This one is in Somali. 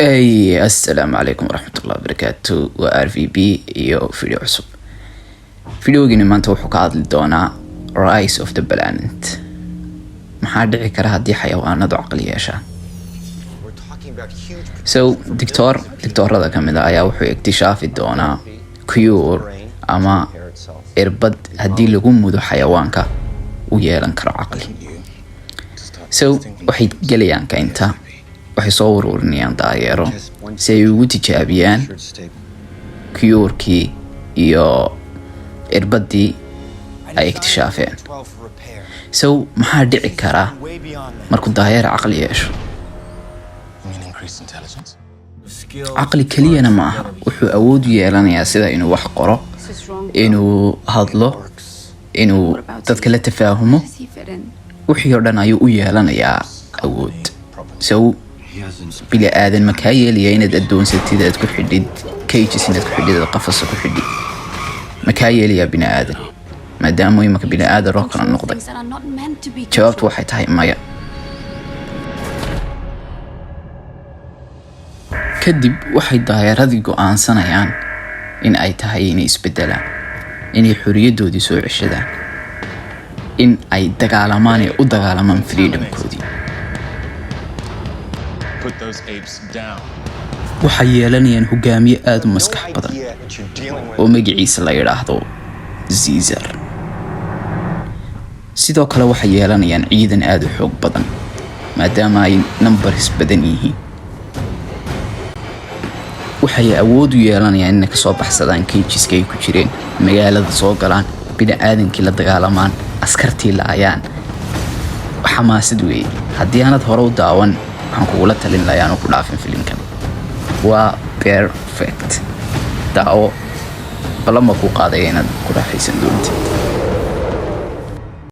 السلام عليكم ورحمة الله وبركاته وRVB iyo video cusub. Videogani maanta wuxuu ka hadli doonaa Rise of the Planet. Maxaa dhici kara haddii xayawaanadu caqli yeeshaan? Dictorada kamid ah ayaa wuxuu ikhtishaafi doonaa cure ama irbad haddii lagu mudo xayawaanka u yeelan karo caqli. waxay galayaan kaynta waxay soo ururinayaan daayeero si ay ugu tijaabiyaan cure-kii iyo irbadii ay iktishaafeen. maxaa dhici kara markuu daayeer caqli yeesho? caqli keliyana ma aha, wuxuu awood u yeelanayaa sida inuu wax qoro, inuu hadlo, inuu dadka la tafaahumo. wixii oo dhan ayuu u yeelanayaa awood. bili aadan ma kaa yeelaya inaad adoonsatid aad ku xidhid cages, inaad ku xidhid qafasa ku xidhid? ma kaa yeelayaa bini aadan maadaama imaka bini aadan oo kala noqday? jawaabtu waxay tahay maya. kadib waxay daayeeradii go'aansanayaan in ay tahay inay isbedelaan, inay xorriyadoodii soo ceshadaan, in ay dagaalamaan ee u dagaalamaan freedomkoodii. waxay yeelanayaan hogaamiye aad u maskax badan oo magaciisa la yidhaahdo Caesar. sidoo kale waxay yeelanayaan ciidan aad u xoog badan maadaama ay numbers badan yihiin. waxay awood u yeelanayaan inay kasoo baxsadaan cageska ay ku jireen, magaalada soo galaan, bini aadankii la dagaalamaan, askartii laayaan. xamaasad weeye. haddii aanad hore u daawan waxaan kugula talin lahaa inaan ku dhaafin filimkan. waa perfect. daawo balama ku qaadaya inaad ku raaxaysan doontid.